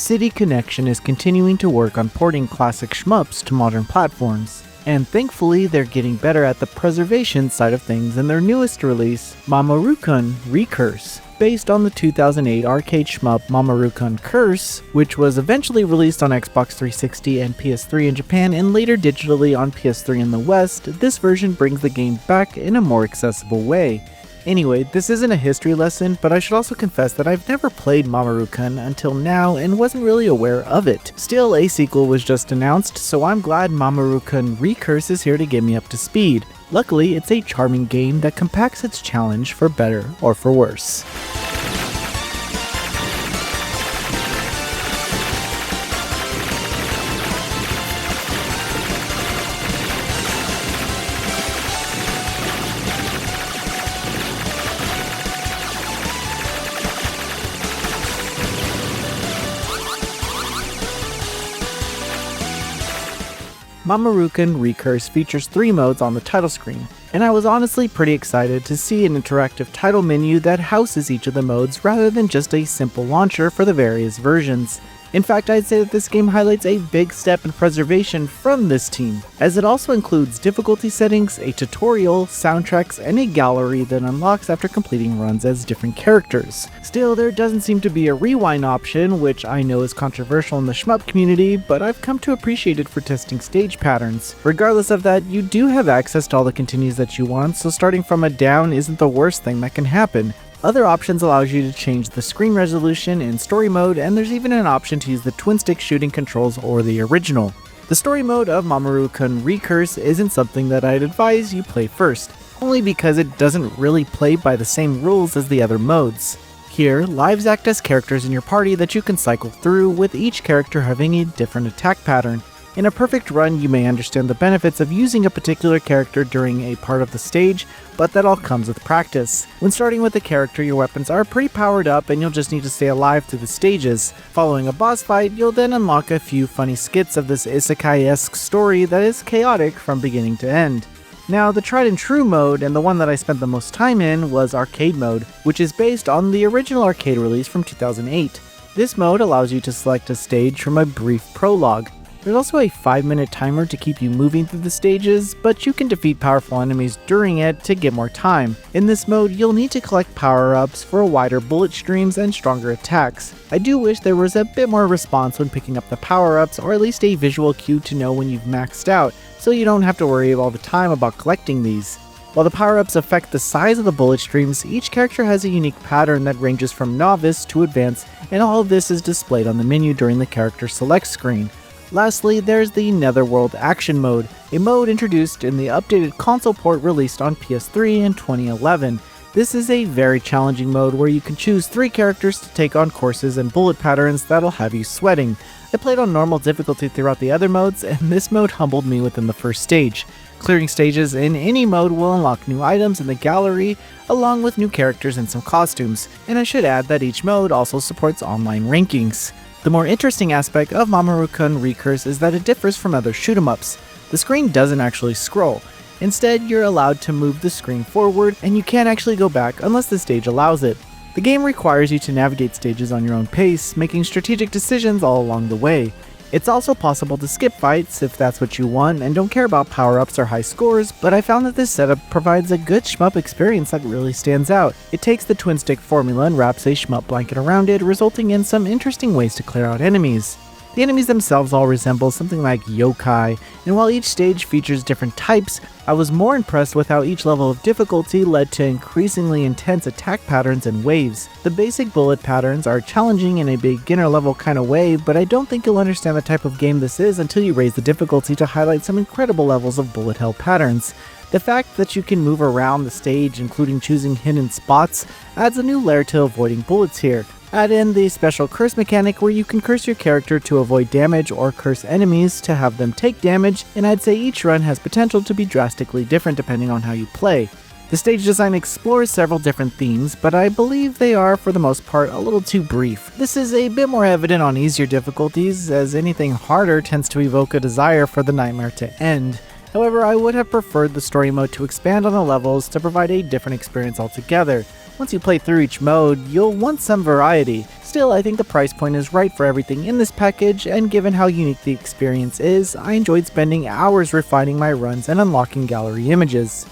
City Connection is continuing to work on porting classic shmups to modern platforms, and thankfully they're getting better at the preservation side of things in their newest release, Mamorukun ReCurse, based on the 2008 arcade shmup Mamorukun ReCurse, which was eventually released on Xbox 360 and PS3 in Japan and later digitally on PS3 in the West. This version brings the game back in a more accessible way. Anyway, this isn't a history lesson, but I should also confess that I've never played Mamorukun until now and wasn't really aware of it. Still, a sequel was just announced, so I'm glad Mamorukun ReCurse is here to get me up to speed. Luckily, it's a charming game that compacts its challenge for better or for worse. Mamorukun ReCurse features 3 modes on the title screen, and I was honestly pretty excited to see an interactive title menu that houses each of the modes rather than just a simple launcher for the various versions. In fact, I'd say that this game highlights a big step in preservation from this team, as it also includes difficulty settings, a tutorial, soundtracks, and a gallery that unlocks after completing runs as different characters. Still, there doesn't seem to be a rewind option, which I know is controversial in the shmup community, but I've come to appreciate it for testing stage patterns. Regardless of that, you do have access to all the continues that you want, so starting from a down isn't the worst thing that can happen. Other options allows you to change the screen resolution in story mode, and there's even an option to use the twin stick shooting controls or the original. The story mode of Mamorukun ReCurse isn't something that I'd advise you play first, only because it doesn't really play by the same rules as the other modes. Here, lives act as characters in your party that you can cycle through, with each character having a different attack pattern. In a perfect run, you may understand the benefits of using a particular character during a part of the stage, but that all comes with practice. When starting with a character, your weapons are pretty powered up and you'll just need to stay alive through the stages. Following a boss fight, you'll then unlock a few funny skits of this isekai-esque story that is chaotic from beginning to end. Now, the tried and true mode, and the one that I spent the most time in, was Arcade Mode, which is based on the original arcade release from 2008. This mode allows you to select a stage from a brief prologue. There's also a 5-minute timer to keep you moving through the stages, but you can defeat powerful enemies during it to get more time. In this mode, you'll need to collect power-ups for wider bullet streams and stronger attacks. I do wish there was a bit more response when picking up the power-ups, or at least a visual cue to know when you've maxed out, so you don't have to worry all the time about collecting these. While the power-ups affect the size of the bullet streams, each character has a unique pattern that ranges from novice to advanced, and all of this is displayed on the menu during the character select screen. Lastly, there's the Netherworld Action Mode, a mode introduced in the updated console port released on PS3 in 2011. This is a very challenging mode where you can choose 3 characters to take on courses and bullet patterns that'll have you sweating. I played on normal difficulty throughout the other modes, and this mode humbled me within the first stage. Clearing stages in any mode will unlock new items in the gallery, along with new characters and some costumes, and I should add that each mode also supports online rankings. The more interesting aspect of Mamorukun ReCurse is that it differs from other shoot-'em-ups. The screen doesn't actually scroll. Instead, you're allowed to move the screen forward, and you can't actually go back unless the stage allows it. The game requires you to navigate stages on your own pace, making strategic decisions all along the way. It's also possible to skip fights if that's what you want and don't care about power-ups or high scores, but I found that this setup provides a good shmup experience that really stands out. It takes the twin stick formula and wraps a shmup blanket around it, resulting in some interesting ways to clear out enemies. The enemies themselves all resemble something like yokai, and while each stage features different types, I was more impressed with how each level of difficulty led to increasingly intense attack patterns and waves. The basic bullet patterns are challenging in a beginner level kind of way, but I don't think you'll understand the type of game this is until you raise the difficulty to highlight some incredible levels of bullet hell patterns. The fact that you can move around the stage, including choosing hidden spots, adds a new layer to avoiding bullets here. Add in the special curse mechanic where you can curse your character to avoid damage or curse enemies to have them take damage, and I'd say each run has potential to be drastically different depending on how you play. The stage design explores several different themes, but I believe they are, for the most part, a little too brief. This is a bit more evident on easier difficulties, as anything harder tends to evoke a desire for the nightmare to end. However, I would have preferred the story mode to expand on the levels to provide a different experience altogether. Once you play through each mode, you'll want some variety. Still, I think the price point is right for everything in this package, and given how unique the experience is, I enjoyed spending hours refining my runs and unlocking gallery images.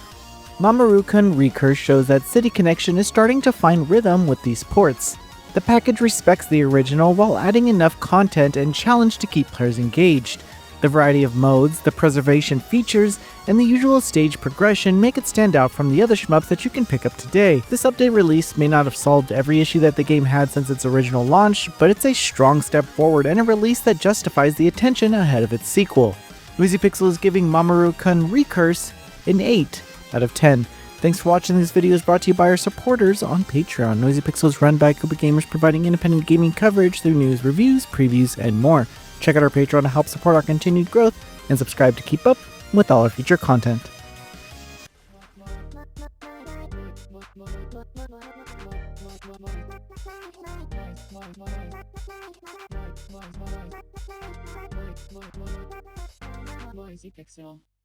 Mamorukun ReCurse shows that City Connection is starting to find rhythm with these ports. The package respects the original while adding enough content and challenge to keep players engaged. The variety of modes, the preservation features, and the usual stage progression make it stand out from the other shmups that you can pick up today. This update release may not have solved every issue that the game had since its original launch, but it's a strong step forward and a release that justifies the attention ahead of its sequel. Noisy Pixel is giving Mamorukun ReCurse an 8 out of 10. Thanks for watching. This video is brought to you by our supporters on Patreon. Noisy Pixel is run by a group of gamers providing independent gaming coverage through news, reviews, previews, and more. Check out our Patreon to help support our continued growth, and subscribe to keep up with all our future content. Noisy Pixel.